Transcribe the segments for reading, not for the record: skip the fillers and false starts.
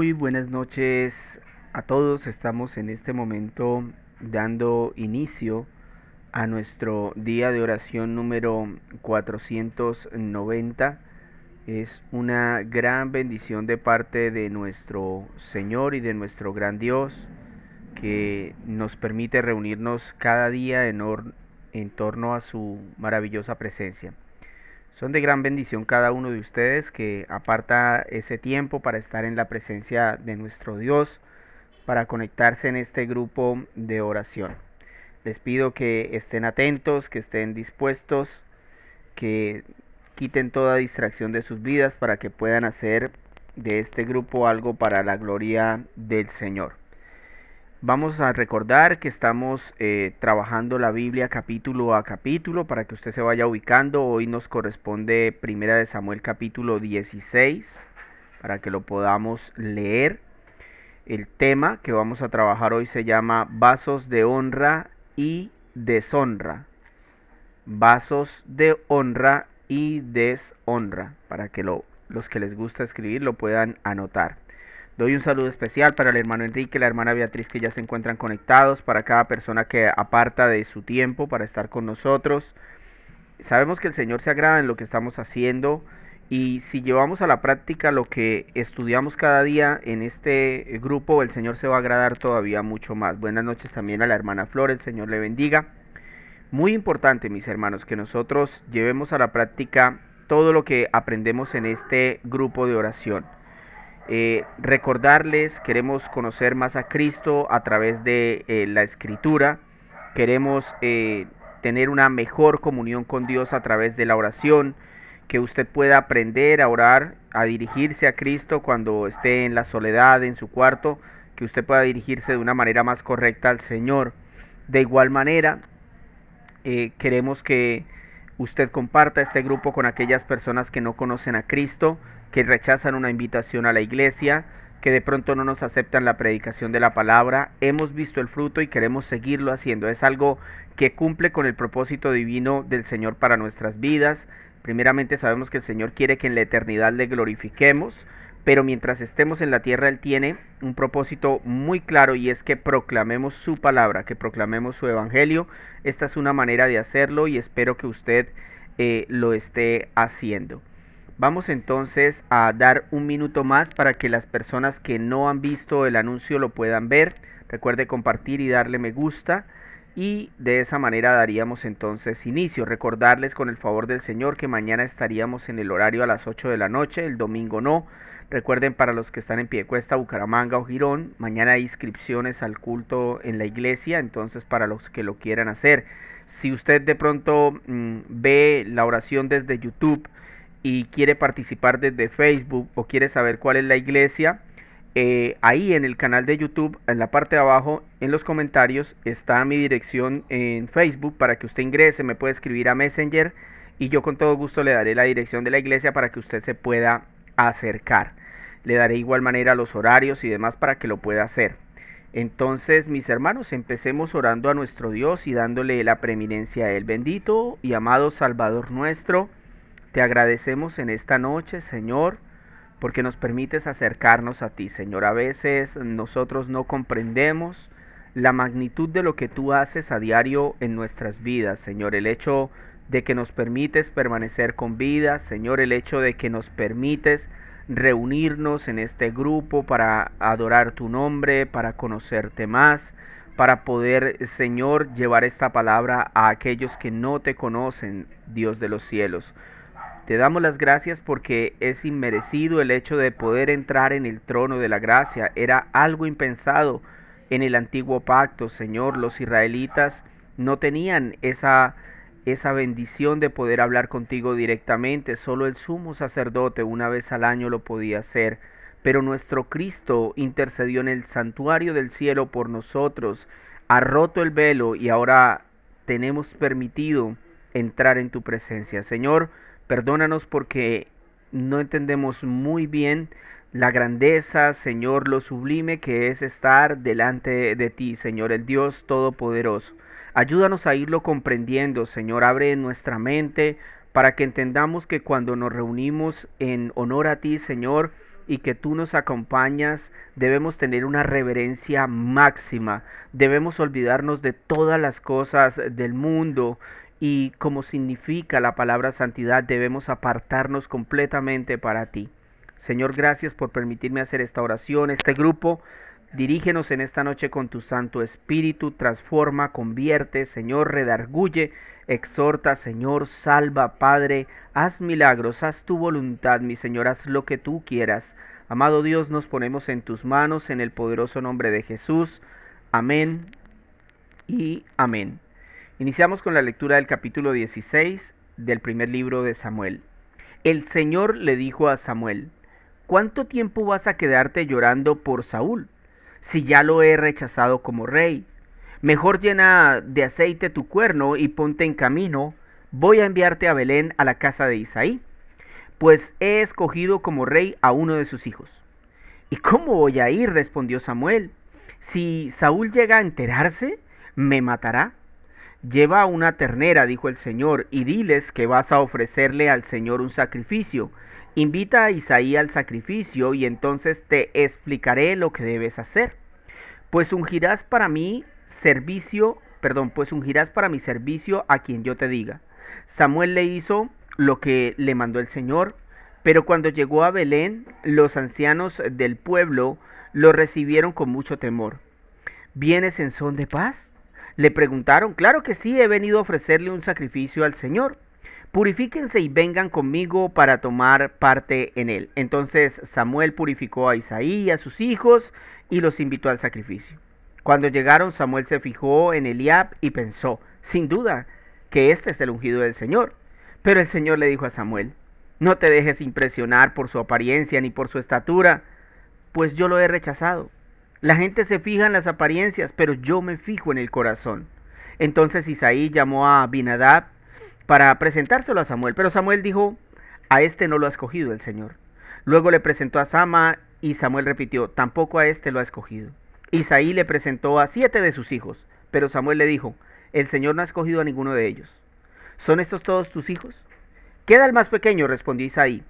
Muy buenas noches a todos. Estamos en este momento dando inicio a nuestro día de oración número 490. Es una gran bendición de parte de nuestro Señor y de nuestro gran Dios que nos permite reunirnos cada día en torno a su maravillosa presencia. Son de gran bendición cada uno de ustedes que aparta ese tiempo para estar en la presencia de nuestro Dios, para conectarse en este grupo de oración. Les pido que estén atentos, que estén dispuestos, que quiten toda distracción de sus vidas para que puedan hacer de este grupo algo para la gloria del Señor. Vamos a recordar que estamos trabajando la Biblia capítulo a capítulo para que usted se vaya ubicando. Hoy nos corresponde Primera de Samuel capítulo 16 para que lo podamos leer. El tema que vamos a trabajar hoy se llama vasos de honra y deshonra. Vasos de honra y deshonra, para que los que les gusta escribir lo puedan anotar. Doy un saludo especial para el hermano Enrique y la hermana Beatriz que ya se encuentran conectados, para cada persona que aparta de su tiempo para estar con nosotros. Sabemos que el Señor se agrada en lo que estamos haciendo y si llevamos a la práctica lo que estudiamos cada día en este grupo, el Señor se va a agradar todavía mucho más. Buenas noches también a la hermana Flor, el Señor le bendiga. Muy importante, mis hermanos, que nosotros llevemos a la práctica todo lo que aprendemos en este grupo de oración. Recordarles, queremos conocer más a Cristo a través de la Escritura, queremos tener una mejor comunión con Dios a través de la oración, que usted pueda aprender a orar, a dirigirse a Cristo cuando esté en la soledad, en su cuarto, que usted pueda dirigirse de una manera más correcta al Señor. De igual manera, queremos que usted comparta este grupo con aquellas personas que no conocen a Cristo, que rechazan una invitación a la iglesia, que de pronto no nos aceptan la predicación de la palabra. Hemos visto el fruto y queremos seguirlo haciendo. Es algo que cumple con el propósito divino del Señor para nuestras vidas. Primeramente sabemos que el Señor quiere que en la eternidad le glorifiquemos, pero mientras estemos en la tierra Él tiene un propósito muy claro y es que proclamemos su palabra, que proclamemos su evangelio. Esta es una manera de hacerlo y espero que usted lo esté haciendo. Vamos entonces a dar un minuto más para que las personas que no han visto el anuncio lo puedan ver. Recuerde compartir y darle me gusta y de esa manera daríamos entonces inicio. Recordarles con el favor del Señor que mañana estaríamos en el horario a las 8 de la noche, el domingo no. Recuerden, para los que están en Piedecuesta, Bucaramanga o Girón, mañana hay inscripciones al culto en la iglesia, entonces para los que lo quieran hacer. Si usted de pronto ve la oración desde YouTube y quiere participar desde Facebook o quiere saber cuál es la iglesia, ahí en el canal de YouTube, en la parte de abajo, en los comentarios, está mi dirección en Facebook para que usted ingrese, me puede escribir a Messenger y yo con todo gusto le daré la dirección de la iglesia para que usted se pueda acercar. Le daré igual manera los horarios y demás para que lo pueda hacer. Entonces, mis hermanos, empecemos orando a nuestro Dios y dándole la preeminencia a Él. Bendito y amado Salvador nuestro, te agradecemos en esta noche, Señor, porque nos permites acercarnos a ti, Señor. A veces nosotros no comprendemos la magnitud de lo que tú haces a diario en nuestras vidas, Señor. El hecho de que nos permites permanecer con vida, Señor. El hecho de que nos permites reunirnos en este grupo para adorar tu nombre, para conocerte más, para poder, Señor, llevar esta palabra a aquellos que no te conocen, Dios de los cielos. Te damos las gracias porque es inmerecido el hecho de poder entrar en el trono de la gracia. Era algo impensado en el antiguo pacto, Señor. Los israelitas no tenían esa bendición de poder hablar contigo directamente. Solo el sumo sacerdote una vez al año lo podía hacer. Pero nuestro Cristo intercedió en el santuario del cielo por nosotros. Ha roto el velo y ahora tenemos permitido entrar en tu presencia, Señor. Perdónanos porque no entendemos muy bien la grandeza, Señor, lo sublime que es estar delante de ti, Señor, el Dios Todopoderoso. Ayúdanos a irlo comprendiendo, Señor, abre nuestra mente para que entendamos que cuando nos reunimos en honor a ti, Señor, y que tú nos acompañas, debemos tener una reverencia máxima, debemos olvidarnos de todas las cosas del mundo y como significa la palabra santidad, debemos apartarnos completamente para ti. Señor, gracias por permitirme hacer esta oración, este grupo. Dirígenos en esta noche con tu Santo Espíritu, transforma, convierte, Señor, redarguye, exhorta, Señor, salva, Padre, haz milagros, haz tu voluntad, mi Señor, haz lo que tú quieras. Amado Dios, nos ponemos en tus manos, en el poderoso nombre de Jesús. Amén y amén. Iniciamos con la lectura del capítulo 16 del primer libro de Samuel. El Señor le dijo a Samuel: ¿cuánto tiempo vas a quedarte llorando por Saúl, si ya lo he rechazado como rey? Mejor llena de aceite tu cuerno y ponte en camino. Voy a enviarte a Belén, a la casa de Isaí, pues he escogido como rey a uno de sus hijos. ¿Y cómo voy a ir?, respondió Samuel. Si Saúl llega a enterarse, me matará. Lleva una ternera, dijo el Señor, y diles que vas a ofrecerle al Señor un sacrificio. Invita a Isaí al sacrificio y entonces te explicaré lo que debes hacer. Pues ungirás para mi servicio a quien yo te diga. Samuel le hizo lo que le mandó el Señor, pero cuando llegó a Belén, los ancianos del pueblo lo recibieron con mucho temor. ¿Vienes en son de paz?, le preguntaron. Claro que sí, he venido a ofrecerle un sacrificio al Señor. Purifíquense y vengan conmigo para tomar parte en él. Entonces Samuel purificó a Isaí y a sus hijos y los invitó al sacrificio. Cuando llegaron, Samuel se fijó en Eliab y pensó, sin duda, que este es el ungido del Señor. Pero el Señor le dijo a Samuel: no te dejes impresionar por su apariencia ni por su estatura, pues yo lo he rechazado. La gente se fija en las apariencias, pero yo me fijo en el corazón. Entonces Isaí llamó a Abinadab para presentárselo a Samuel, pero Samuel dijo: a este no lo ha escogido el Señor. Luego le presentó a Sama y Samuel repitió: tampoco a este lo ha escogido. Isaí le presentó a 7 de sus hijos, pero Samuel le dijo: el Señor no ha escogido a ninguno de ellos. ¿Son estos todos tus hijos? Queda el más pequeño, respondió Isaí,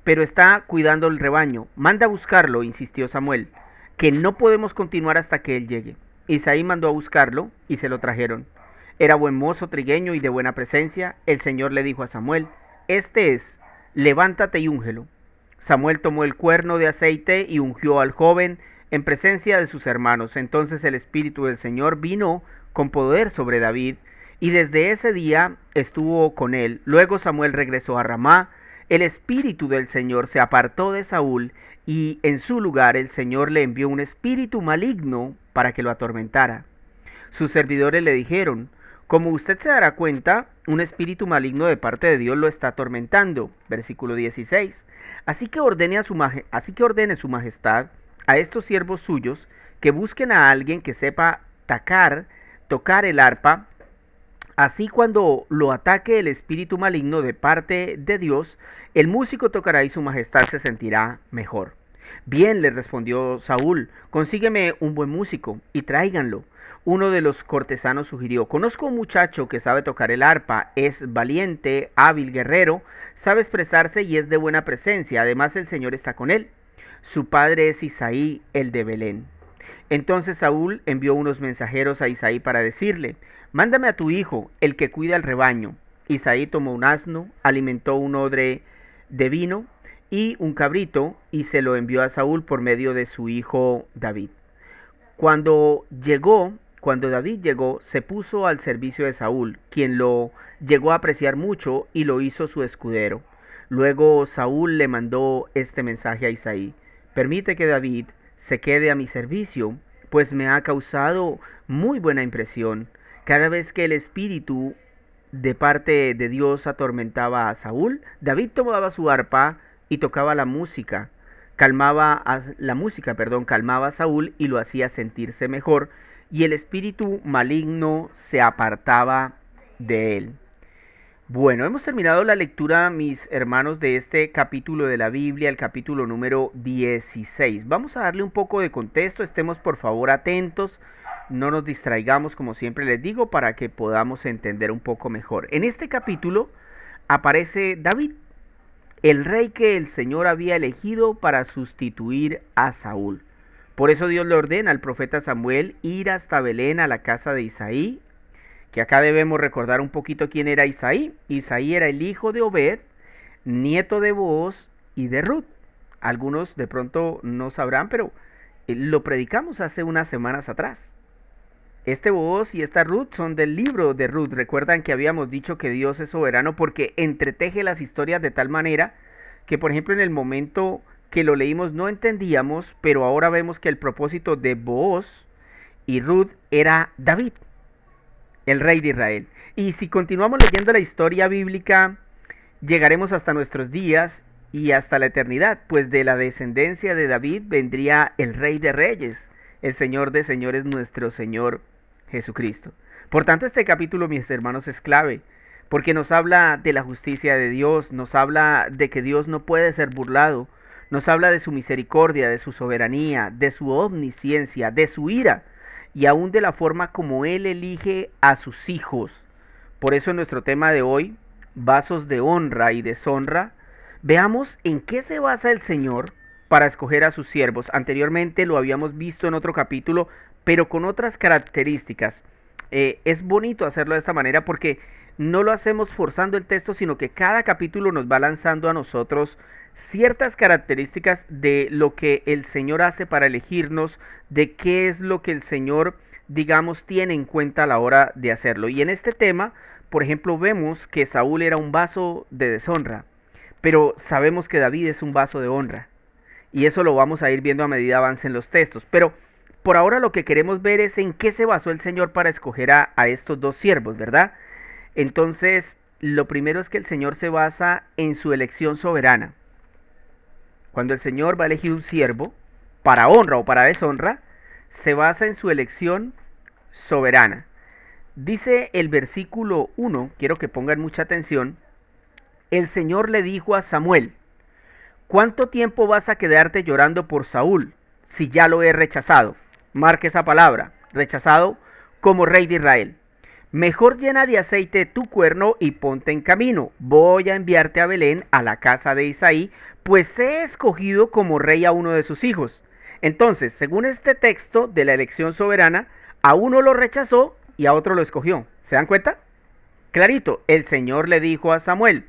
pero está cuidando el rebaño. Manda a buscarlo, insistió Samuel, que no podemos continuar hasta que él llegue. Isaí mandó a buscarlo y se lo trajeron. Era buen mozo, trigueño y de buena presencia. El Señor le dijo a Samuel: este es, levántate y úngelo. Samuel tomó el cuerno de aceite y ungió al joven en presencia de sus hermanos. Entonces el Espíritu del Señor vino con poder sobre David, y desde ese día estuvo con él. Luego Samuel regresó a Ramá. El Espíritu del Señor se apartó de Saúl, y en su lugar el Señor le envió un espíritu maligno para que lo atormentara. Sus servidores le dijeron: como usted se dará cuenta, un espíritu maligno de parte de Dios lo está atormentando. Versículo 16. Así que ordene su majestad a estos siervos suyos que busquen a alguien que sepa tocar el arpa. Así cuando lo ataque el espíritu maligno de parte de Dios, el músico tocará y su majestad se sentirá mejor. Bien, le respondió Saúl, consígueme un buen músico y tráiganlo. Uno de los cortesanos sugirió: conozco un muchacho que sabe tocar el arpa, es valiente, hábil guerrero, sabe expresarse y es de buena presencia, además el Señor está con él. Su padre es Isaí, el de Belén. Entonces Saúl envió unos mensajeros a Isaí para decirle: mándame a tu hijo, el que cuida el rebaño. Isaí tomó un asno, alimentó un odre de vino y un cabrito y se lo envió a Saúl por medio de su hijo David. Cuando David llegó, se puso al servicio de Saúl, quien lo llegó a apreciar mucho y lo hizo su escudero. Luego Saúl le mandó este mensaje a Isaí: permite que David se quede a mi servicio, pues me ha causado muy buena impresión. Cada vez que el espíritu de parte de Dios atormentaba a Saúl, David tomaba su arpa y tocaba la música. Calmaba a Saúl y lo hacía sentirse mejor, y el espíritu maligno se apartaba de él. Bueno, hemos terminado la lectura, mis hermanos, de este capítulo de la Biblia, el capítulo número 16. Vamos a darle un poco de contexto, estemos por favor atentos, no nos distraigamos, como siempre les digo, para que podamos entender un poco mejor. En este capítulo aparece David. el rey que el Señor había elegido para sustituir a Saúl. Por eso Dios le ordena al profeta Samuel ir hasta Belén a la casa de Isaí, que acá debemos recordar un poquito quién era Isaí. Isaí era el hijo de Obed, nieto de Booz y de Ruth. Algunos de pronto no sabrán, pero lo predicamos hace unas semanas atrás. Este Booz y esta Ruth son del libro de Ruth. Recuerdan que habíamos dicho que Dios es soberano porque entreteje las historias de tal manera que, por ejemplo, en el momento que lo leímos no entendíamos, pero ahora vemos que el propósito de Booz y Ruth era David, el rey de Israel. Y si continuamos leyendo la historia bíblica, llegaremos hasta nuestros días y hasta la eternidad, pues de la descendencia de David vendría el Rey de Reyes, el Señor de Señores, nuestro Señor Jesucristo. Por tanto, este capítulo, mis hermanos, es clave, porque nos habla de la justicia de Dios, nos habla de que Dios no puede ser burlado, nos habla de su misericordia, de su soberanía, de su omnisciencia, de su ira, y aún de la forma como Él elige a sus hijos. Por eso en nuestro tema de hoy, vasos de honra y deshonra, veamos en qué se basa el Señor para escoger a sus siervos. Anteriormente lo habíamos visto en otro capítulo, pero con otras características. Es bonito hacerlo de esta manera porque no lo hacemos forzando el texto, sino que cada capítulo nos va lanzando a nosotros ciertas características de lo que el Señor hace para elegirnos, de qué es lo que el Señor, digamos, tiene en cuenta a la hora de hacerlo. Y en este tema, por ejemplo, vemos que Saúl era un vaso de deshonra, pero sabemos que David es un vaso de honra. Y eso lo vamos a ir viendo a medida avancen los textos. Pero por ahora lo que queremos ver es en qué se basó el Señor para escoger a estos dos siervos, ¿verdad? Entonces, lo primero es que el Señor se basa en su elección soberana. Cuando el Señor va a elegir un siervo, para honra o para deshonra, se basa en su elección soberana. Dice el versículo 1, quiero que pongan mucha atención, el Señor le dijo a Samuel, ¿cuánto tiempo vas a quedarte llorando por Saúl si ya lo he rechazado? Marque esa palabra, rechazado como rey de Israel. Mejor llena de aceite tu cuerno y ponte en camino. Voy a enviarte a Belén, a la casa de Isaí, pues he escogido como rey a uno de sus hijos. Entonces, según este texto de la elección soberana, a uno lo rechazó y a otro lo escogió. ¿Se dan cuenta? Clarito, el Señor le dijo a Samuel,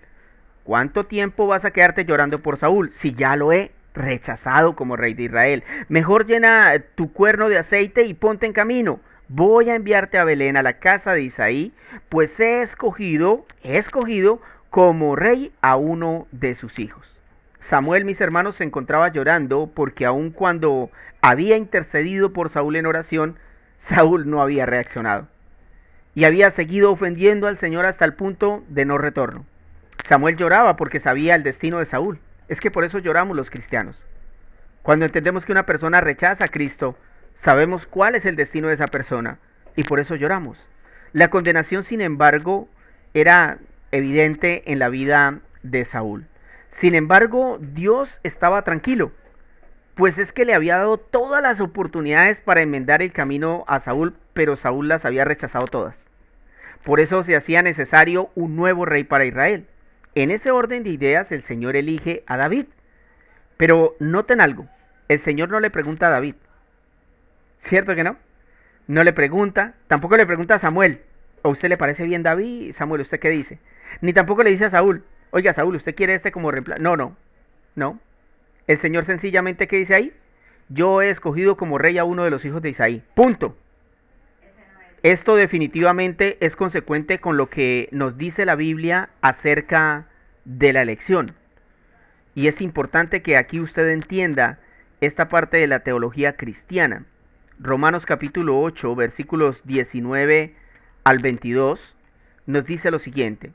¿cuánto tiempo vas a quedarte llorando por Saúl si ya lo he rechazado como rey de Israel? Mejor llena tu cuerno de aceite y ponte en camino. Voy a enviarte a Belén, a la casa de Isaí, pues he escogido como rey a uno de sus hijos. Samuel, mis hermanos, se encontraba llorando porque aun cuando había intercedido por Saúl en oración, Saúl no había reaccionado. Y había seguido ofendiendo al Señor hasta el punto de no retorno. Samuel lloraba porque sabía el destino de Saúl. Es que por eso lloramos los cristianos. Cuando entendemos que una persona rechaza a Cristo, sabemos cuál es el destino de esa persona y por eso lloramos. La condenación, sin embargo, era evidente en la vida de Saúl. Sin embargo, Dios estaba tranquilo, pues es que le había dado todas las oportunidades para enmendar el camino a Saúl, pero Saúl las había rechazado todas. Por eso se hacía necesario un nuevo rey para Israel. En ese orden de ideas, el Señor elige a David. Pero noten algo, el Señor no le pregunta a David. ¿Cierto que no? No le pregunta, tampoco le pregunta a Samuel, ¿a usted le parece bien David? Samuel, ¿usted qué dice? Ni tampoco le dice a Saúl, oiga Saúl, ¿usted quiere este como reemplazo? No. El Señor sencillamente, ¿qué dice ahí? Yo he escogido como rey a uno de los hijos de Isaí. Punto. Esto definitivamente es consecuente con lo que nos dice la Biblia acerca de la elección. Y es importante que aquí usted entienda esta parte de la teología cristiana. Romanos capítulo 8, versículos 19 al 22, nos dice lo siguiente.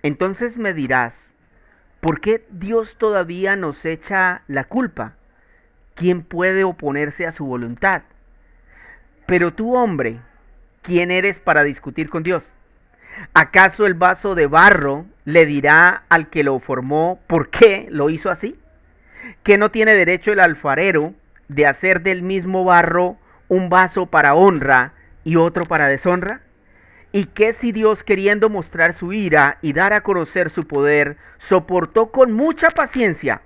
Entonces me dirás, ¿por qué Dios todavía nos echa la culpa? ¿Quién puede oponerse a su voluntad? Pero tú, hombre, ¿quién eres para discutir con Dios? ¿Acaso el vaso de barro le dirá al que lo formó por qué lo hizo así? ¿Que no tiene derecho el alfarero de hacer del mismo barro un vaso para honra y otro para deshonra? y que si Dios, queriendo mostrar su ira y dar a conocer su poder, soportó con mucha paciencia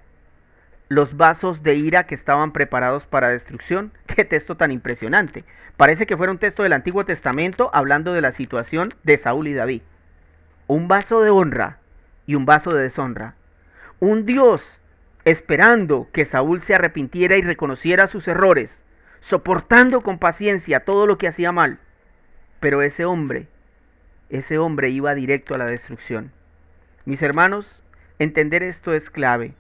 los vasos de ira que estaban preparados para destrucción. Qué texto tan impresionante. Parece que fuera un texto del Antiguo Testamento hablando de la situación de Saúl y David. Un vaso de honra y un vaso de deshonra. Un Dios esperando que Saúl se arrepintiera y reconociera sus errores, soportando con paciencia todo lo que hacía mal. Pero ese hombre iba directo a la destrucción. Mis hermanos, entender esto es clave.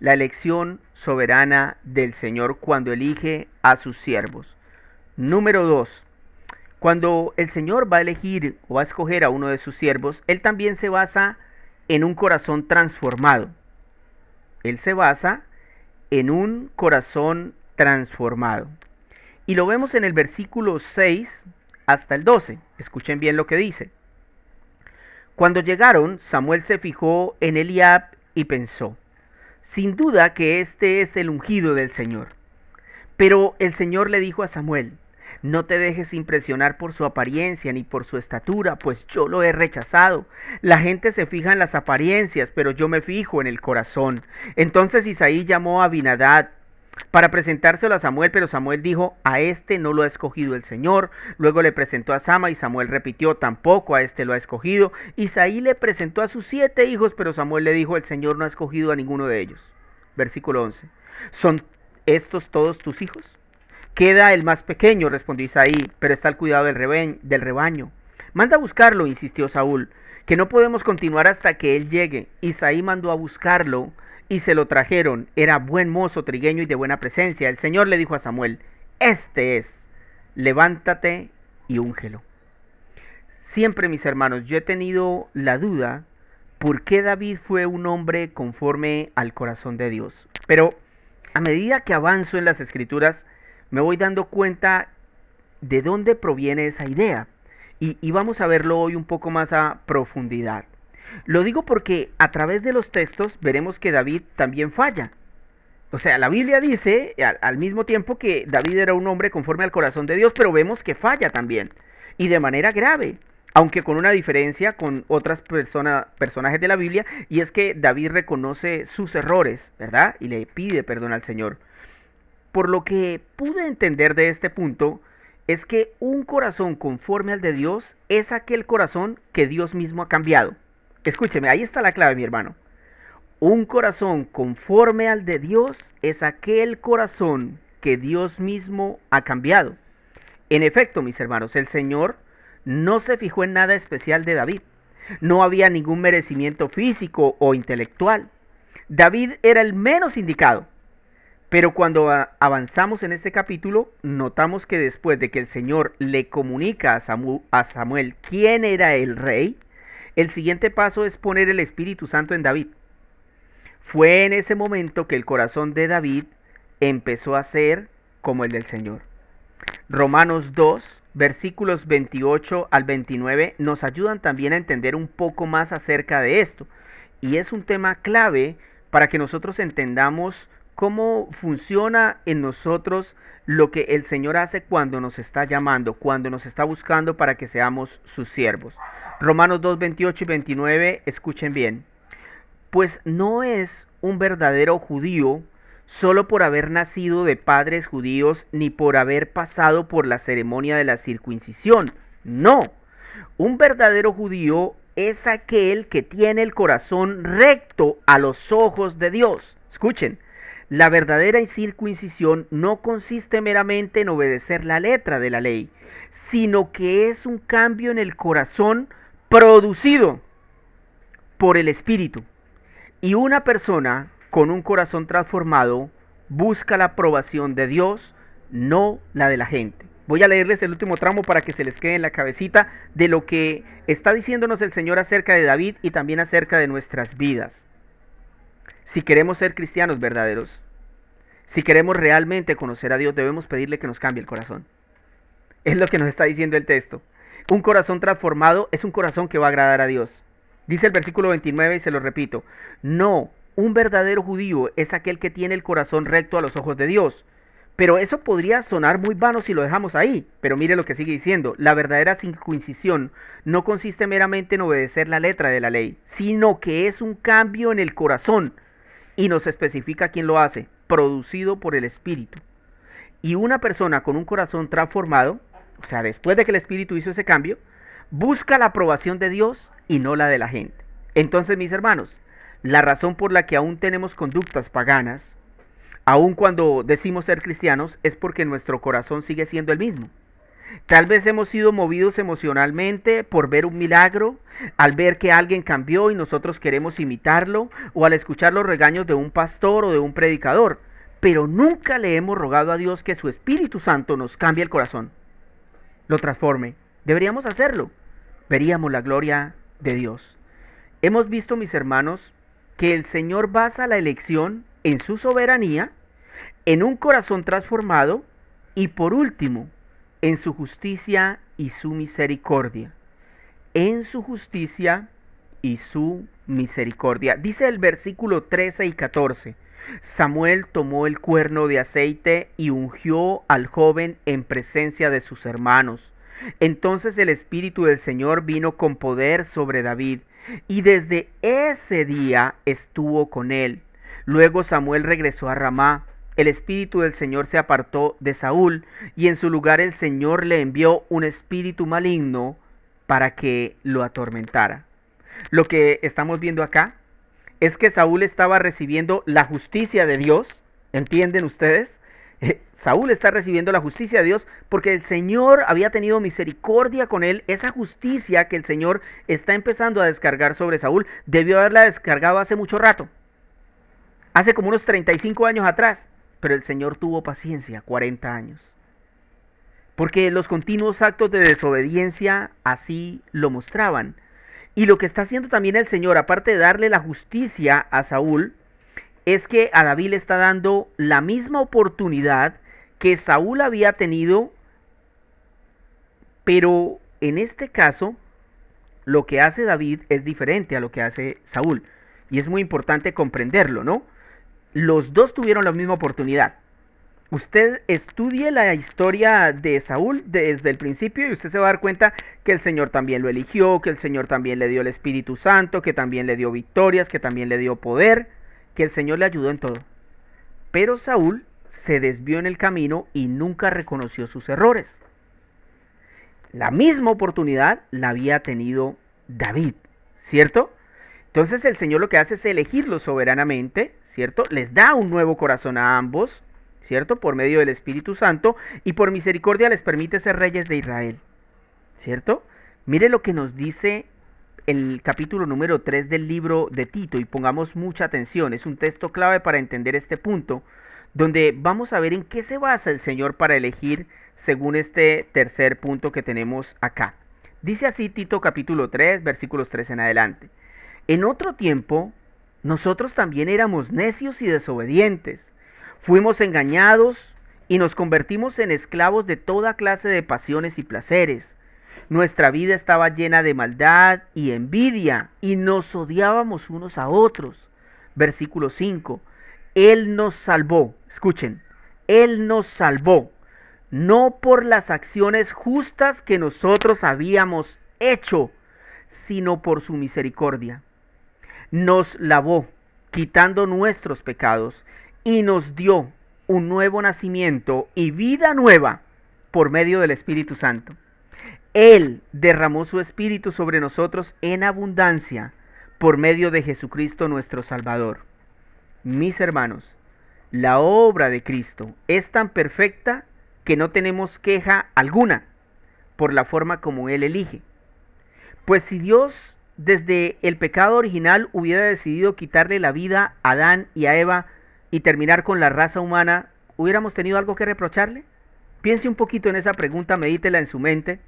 La elección soberana del Señor cuando elige a sus siervos. Número 2. Cuando el Señor va a elegir o va a escoger a uno de sus siervos, Él también se basa en un corazón transformado. Él se basa en un corazón transformado. Y lo vemos en el versículo 6 hasta el 12. Escuchen bien lo que dice. Cuando llegaron, Samuel se fijó en Eliab y pensó: sin duda que este es el ungido del Señor. Pero el Señor le dijo a Samuel: no te dejes impresionar por su apariencia ni por su estatura, pues yo lo he rechazado. La gente se fija en las apariencias, pero yo me fijo en el corazón. Entonces Isaí llamó a Abinadab para presentárselo a Samuel, pero Samuel dijo: a este no lo ha escogido el Señor. Luego le presentó a Sama y Samuel repitió: tampoco a este lo ha escogido. Isaí le presentó a sus 7 hijos, pero Samuel le dijo: el Señor no ha escogido a ninguno de ellos. Versículo 11. ¿Son estos todos tus hijos? Queda el más pequeño, respondió Isaí, pero está al cuidado del rebaño. Manda a buscarlo, insistió Saúl, que no podemos continuar hasta que él llegue. Isaí mandó a buscarlo y se lo trajeron. Era buen mozo, trigueño y de buena presencia. El Señor le dijo a Samuel: este es, levántate y úngelo. Siempre, mis hermanos, yo he tenido la duda por qué David fue un hombre conforme al corazón de Dios. Pero a medida que avanzo en las Escrituras, me voy dando cuenta de dónde proviene esa idea. Y vamos a verlo hoy un poco más a profundidad. Lo digo porque a través de los textos veremos que David también falla. O sea, la Biblia dice al mismo tiempo que David era un hombre conforme al corazón de Dios, pero vemos que falla también. Y de manera grave. Aunque con una diferencia con otras personajes de la Biblia, y es que David reconoce sus errores, ¿verdad? Y le pide perdón al Señor. Por lo que pude entender de este punto, es que un corazón conforme al de Dios es aquel corazón que Dios mismo ha cambiado. Escúcheme, ahí está la clave, mi hermano. Un corazón conforme al de Dios es aquel corazón que Dios mismo ha cambiado. En efecto, mis hermanos, el Señor no se fijó en nada especial de David. No había ningún merecimiento físico o intelectual. David era el menos indicado. Pero cuando avanzamos en este capítulo, notamos que después de que el Señor le comunica a Samuel quién era el rey, el siguiente paso es poner el Espíritu Santo en David. Fue en ese momento que el corazón de David empezó a ser como el del Señor. Romanos 2, versículos 28 al 29 nos ayudan también a entender un poco más acerca de esto. Y es un tema clave para que nosotros entendamos cómo funciona en nosotros lo que el Señor hace cuando nos está llamando, cuando nos está buscando para que seamos sus siervos. Romanos 2, 28 y 29, escuchen bien. Pues no es un verdadero judío solo por haber nacido de padres judíos ni por haber pasado por la ceremonia de la circuncisión. No, un verdadero judío es aquel que tiene el corazón recto a los ojos de Dios. Escuchen, la verdadera circuncisión no consiste meramente en obedecer la letra de la ley, sino que es un cambio en el corazón producido por el Espíritu. Y una persona con un corazón transformado busca la aprobación de Dios, no la de la gente. Voy a leerles el último tramo para que se les quede en la cabecita de lo que está diciéndonos el Señor acerca de David y también acerca de nuestras vidas. Si queremos ser cristianos verdaderos, si queremos realmente conocer a Dios, debemos pedirle que nos cambie el corazón. Es lo que nos está diciendo el texto. Un corazón transformado es un corazón que va a agradar a Dios. Dice el versículo 29 y se lo repito. No, un verdadero judío es aquel que tiene el corazón recto a los ojos de Dios. Pero eso podría sonar muy vano si lo dejamos ahí. Pero mire lo que sigue diciendo. La verdadera circuncisión no consiste meramente en obedecer la letra de la ley, sino que es un cambio en el corazón. Y nos especifica quién lo hace. Producido por el Espíritu. Y una persona con un corazón transformado, o sea, después de que el Espíritu hizo ese cambio, busca la aprobación de Dios y no la de la gente. Entonces, mis hermanos, la razón por la que aún tenemos conductas paganas, aun cuando decimos ser cristianos, es porque nuestro corazón sigue siendo el mismo. Tal vez hemos sido movidos emocionalmente por ver un milagro, al ver que alguien cambió y nosotros queremos imitarlo, o al escuchar los regaños de un pastor o de un predicador, pero nunca le hemos rogado a Dios que su Espíritu Santo nos cambie el corazón, lo transforme. Deberíamos hacerlo. Veríamos la gloria de Dios. Hemos visto, mis hermanos, que el Señor basa la elección en su soberanía, en un corazón transformado y por último, en su justicia y su misericordia. En su justicia y su misericordia. Dice el versículo 13 y 14. Samuel tomó el cuerno de aceite y ungió al joven en presencia de sus hermanos. Entonces el Espíritu del Señor vino con poder sobre David, y desde ese día estuvo con él. Luego Samuel regresó a Ramá. El Espíritu del Señor se apartó de Saúl, y en su lugar el Señor le envió un espíritu maligno para que lo atormentara. Lo que estamos viendo acá es que Saúl estaba recibiendo la justicia de Dios. ¿Entienden ustedes? Saúl está recibiendo la justicia de Dios porque el Señor había tenido misericordia con él. Esa justicia que el Señor está empezando a descargar sobre Saúl, debió haberla descargado hace mucho rato. Hace como unos 35 años atrás. Pero el Señor tuvo paciencia, 40 años. Porque los continuos actos de desobediencia así lo mostraban. Y lo que está haciendo también el Señor, aparte de darle la justicia a Saúl, es que a David le está dando la misma oportunidad que Saúl había tenido, pero en este caso, lo que hace David es diferente a lo que hace Saúl. Y es muy importante comprenderlo, ¿no? Los dos tuvieron la misma oportunidad. Usted estudie la historia de Saúl desde el principio y usted se va a dar cuenta que el Señor también lo eligió, que el Señor también le dio el Espíritu Santo, que también le dio victorias, que también le dio poder, que el Señor le ayudó en todo. Pero Saúl se desvió en el camino y nunca reconoció sus errores. La misma oportunidad la había tenido David, ¿cierto? Entonces el Señor lo que hace es elegirlos soberanamente, ¿cierto? Les da un nuevo corazón a ambos, ¿cierto? Por medio del Espíritu Santo, y por misericordia les permite ser reyes de Israel, ¿cierto? Mire lo que nos dice el capítulo número 3 del libro de Tito, y pongamos mucha atención, es un texto clave para entender este punto, donde vamos a ver en qué se basa el Señor para elegir según este tercer punto que tenemos acá. Dice así Tito capítulo 3, versículos 3 en adelante. En otro tiempo, nosotros también éramos necios y desobedientes. Fuimos engañados y nos convertimos en esclavos de toda clase de pasiones y placeres. Nuestra vida estaba llena de maldad y envidia y nos odiábamos unos a otros. Versículo 5. Él nos salvó, escuchen, Él nos salvó, no por las acciones justas que nosotros habíamos hecho, sino por su misericordia. Nos lavó, quitando nuestros pecados, y nos dio un nuevo nacimiento y vida nueva por medio del Espíritu Santo. Él derramó su Espíritu sobre nosotros en abundancia por medio de Jesucristo nuestro Salvador. Mis hermanos, la obra de Cristo es tan perfecta que no tenemos queja alguna por la forma como Él elige. Pues si Dios desde el pecado original hubiera decidido quitarle la vida a Adán y a Eva y terminar con la raza humana, ¿hubiéramos tenido algo que reprocharle? Piense un poquito en esa pregunta, medítela en su mente.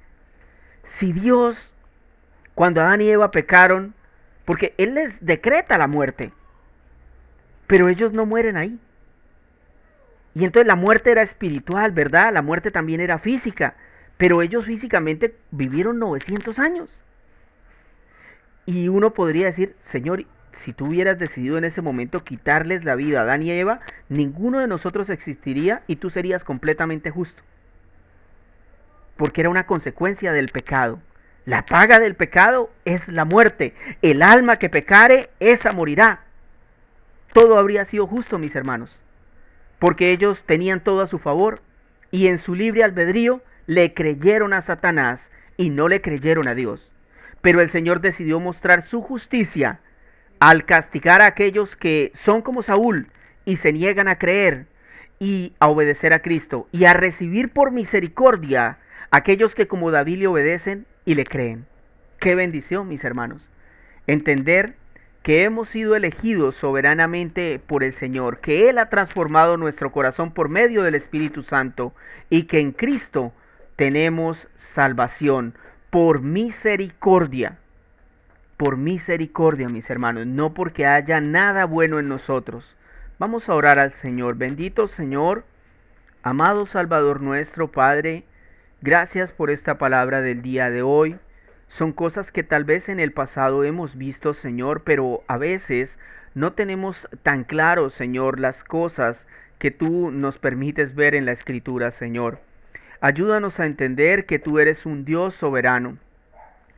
Si Dios, cuando Adán y Eva pecaron, porque Él les decreta la muerte, pero ellos no mueren ahí. Y entonces la muerte era espiritual, ¿verdad? La muerte también era física, pero ellos físicamente vivieron 900 años. Y uno podría decir, Señor, si tú hubieras decidido en ese momento quitarles la vida a Adán y Eva, ninguno de nosotros existiría y tú serías completamente justo. Porque era una consecuencia del pecado. La paga del pecado es la muerte. El alma que pecare, esa morirá. Todo habría sido justo, mis hermanos, porque ellos tenían todo a su favor y en su libre albedrío le creyeron a Satanás y no le creyeron a Dios. Pero el Señor decidió mostrar su justicia al castigar a aquellos que son como Saúl y se niegan a creer y a obedecer a Cristo, y a recibir por misericordia a aquellos que como David le obedecen y le creen. ¡Qué bendición, mis hermanos! Entender que hemos sido elegidos soberanamente por el Señor, que Él ha transformado nuestro corazón por medio del Espíritu Santo y que en Cristo tenemos salvación por misericordia. Por misericordia, mis hermanos, no porque haya nada bueno en nosotros. Vamos a orar al Señor. Bendito Señor, amado Salvador nuestro, Padre, gracias por esta palabra del día de hoy. Son cosas que tal vez en el pasado hemos visto, Señor, pero a veces no tenemos tan claro, Señor, las cosas que tú nos permites ver en la Escritura, Señor. Ayúdanos a entender que tú eres un Dios soberano,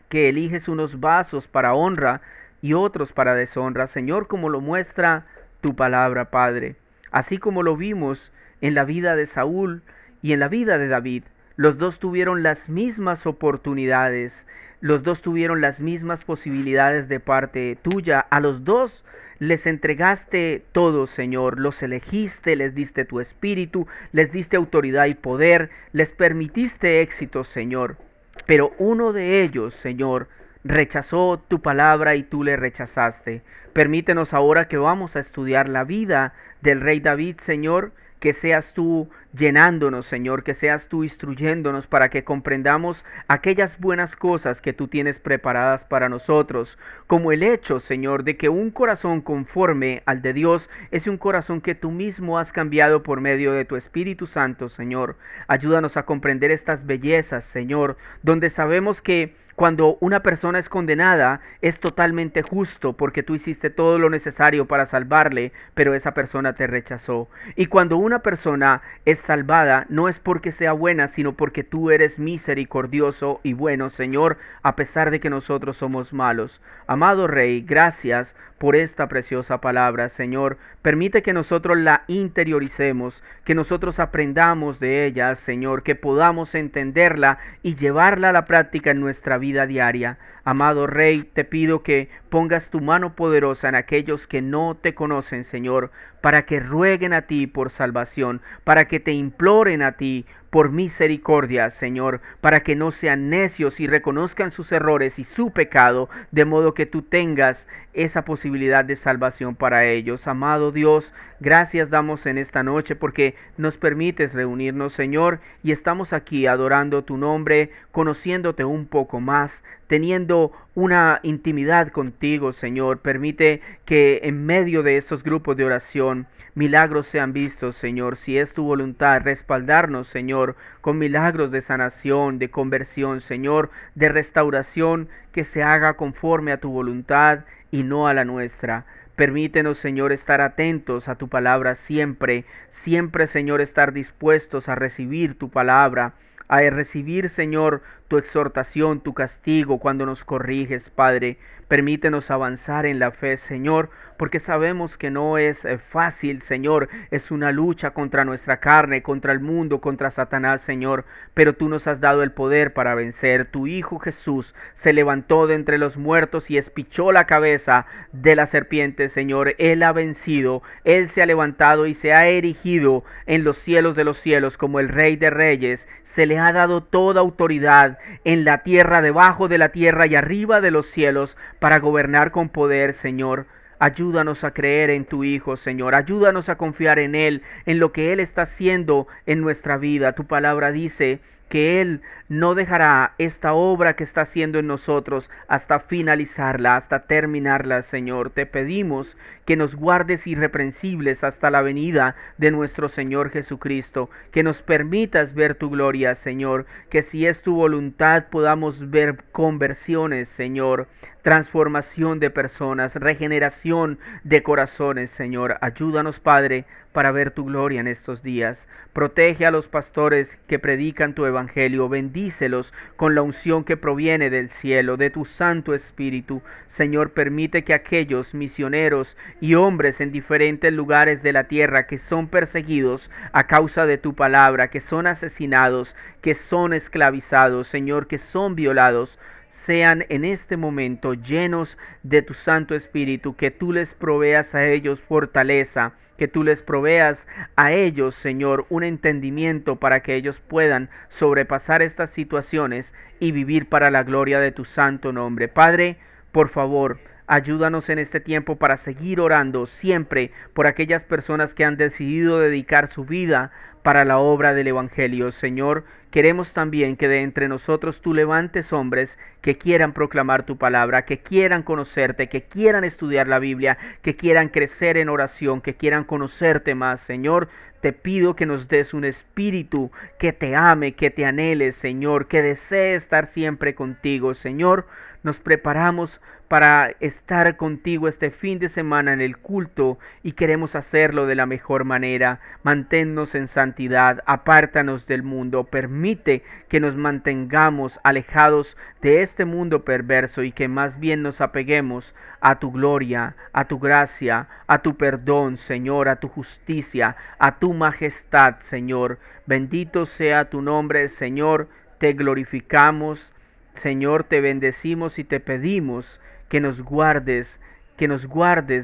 que eliges unos vasos para honra y otros para deshonra, Señor, como lo muestra tu palabra, Padre. Así como lo vimos en la vida de Saúl y en la vida de David, los dos tuvieron las mismas oportunidades, los dos tuvieron las mismas posibilidades de parte tuya. A los dos les entregaste todo, Señor, los elegiste, les diste tu espíritu, les diste autoridad y poder, les permitiste éxito, Señor. Pero uno de ellos, Señor, rechazó tu palabra y tú le rechazaste. Permítenos ahora que vamos a estudiar la vida del rey David, Señor, que seas tú llenándonos, Señor, que seas tú instruyéndonos para que comprendamos aquellas buenas cosas que tú tienes preparadas para nosotros, como el hecho, Señor, de que un corazón conforme al de Dios es un corazón que tú mismo has cambiado por medio de tu Espíritu Santo, Señor. Ayúdanos a comprender estas bellezas, Señor, donde sabemos que cuando una persona es condenada, es totalmente justo porque tú hiciste todo lo necesario para salvarle, pero esa persona te rechazó. Y cuando una persona es salvada, no es porque sea buena, sino porque tú eres misericordioso y bueno, Señor, a pesar de que nosotros somos malos. Amado Rey, gracias por esta preciosa palabra, Señor. Permite que nosotros la interioricemos, que nosotros aprendamos de ella, Señor, que podamos entenderla y llevarla a la práctica en nuestra vida diaria. Amado Rey, te pido que pongas tu mano poderosa en aquellos que no te conocen, Señor, para que rueguen a ti por salvación, para que te imploren a ti por misericordia, Señor, para que no sean necios y reconozcan sus errores y su pecado, de modo que tú tengas esa posibilidad de salvación para ellos. Amado Dios, gracias damos en esta noche porque nos permites reunirnos, Señor, y estamos aquí adorando tu nombre, conociéndote un poco más, teniendo una intimidad contigo, Señor. Permite que en medio de estos grupos de oración milagros sean vistos, Señor. Si es tu voluntad, respaldarnos, Señor, con milagros de sanación, de conversión, Señor, de restauración, que se haga conforme a tu voluntad y no a la nuestra. Permítenos, Señor, estar atentos a tu palabra siempre, siempre, Señor, estar dispuestos a recibir tu palabra, a recibir, Señor, tu exhortación, tu castigo cuando nos corriges, Padre. Permítenos avanzar en la fe, Señor, porque sabemos que no es fácil, Señor. Es una lucha contra nuestra carne, contra el mundo, contra Satanás, Señor. Pero tú nos has dado el poder para vencer. Tu Hijo Jesús se levantó de entre los muertos y espichó la cabeza de la serpiente, Señor. Él ha vencido, Él se ha levantado y se ha erigido en los cielos de los cielos como el Rey de Reyes. Se le ha dado toda autoridad en la tierra, debajo de la tierra y arriba de los cielos para gobernar con poder, Señor. Ayúdanos a creer en tu Hijo, Señor. Ayúdanos a confiar en Él, en lo que Él está haciendo en nuestra vida. Tu palabra dice que Él no dejará esta obra que está haciendo en nosotros hasta finalizarla, hasta terminarla, Señor. Te pedimos que nos guardes irreprensibles hasta la venida de nuestro Señor Jesucristo, que nos permitas ver tu gloria, Señor, que si es tu voluntad podamos ver conversiones, Señor, transformación de personas, regeneración de corazones, Señor. Ayúdanos, Padre, para ver tu gloria en estos días. Protege a los pastores que predican tu evangelio, bendícelos con la unción que proviene del cielo, de tu Santo Espíritu. Señor, permite que aquellos misioneros y hombres en diferentes lugares de la tierra que son perseguidos a causa de tu palabra, que son asesinados, que son esclavizados, Señor, que son violados, sean en este momento llenos de tu Santo Espíritu, que tú les proveas a ellos fortaleza, que tú les proveas a ellos, Señor, un entendimiento para que ellos puedan sobrepasar estas situaciones y vivir para la gloria de tu santo nombre. Padre, por favor, ayúdanos en este tiempo para seguir orando siempre por aquellas personas que han decidido dedicar su vida para la obra del Evangelio. Señor, queremos también que de entre nosotros tú levantes hombres que quieran proclamar tu palabra, que quieran conocerte, que quieran estudiar la Biblia, que quieran crecer en oración, que quieran conocerte más. Señor, te pido que nos des un espíritu que te ame, que te anhele, Señor, que desee estar siempre contigo. Señor, nos preparamos para estar contigo este fin de semana en el culto y queremos hacerlo de la mejor manera. Manténnos en santidad, apártanos del mundo, permite que nos mantengamos alejados de este mundo perverso y que más bien nos apeguemos a tu gloria, a tu gracia, a tu perdón, Señor, a tu justicia, a tu majestad, Señor. Bendito sea tu nombre, Señor, te glorificamos, Señor, te bendecimos y te pedimos que nos guardes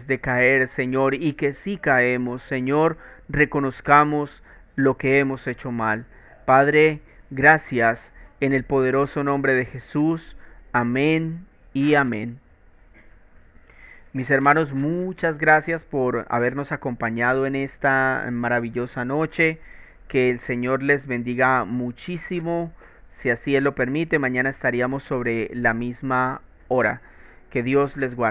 de caer, Señor, y que si caemos, Señor, reconozcamos lo que hemos hecho mal. Padre, gracias en el poderoso nombre de Jesús. Amén y amén. Mis hermanos, muchas gracias por habernos acompañado en esta maravillosa noche. Que el Señor les bendiga muchísimo. Si así Él lo permite, mañana estaríamos sobre la misma hora. Que Dios les guarde.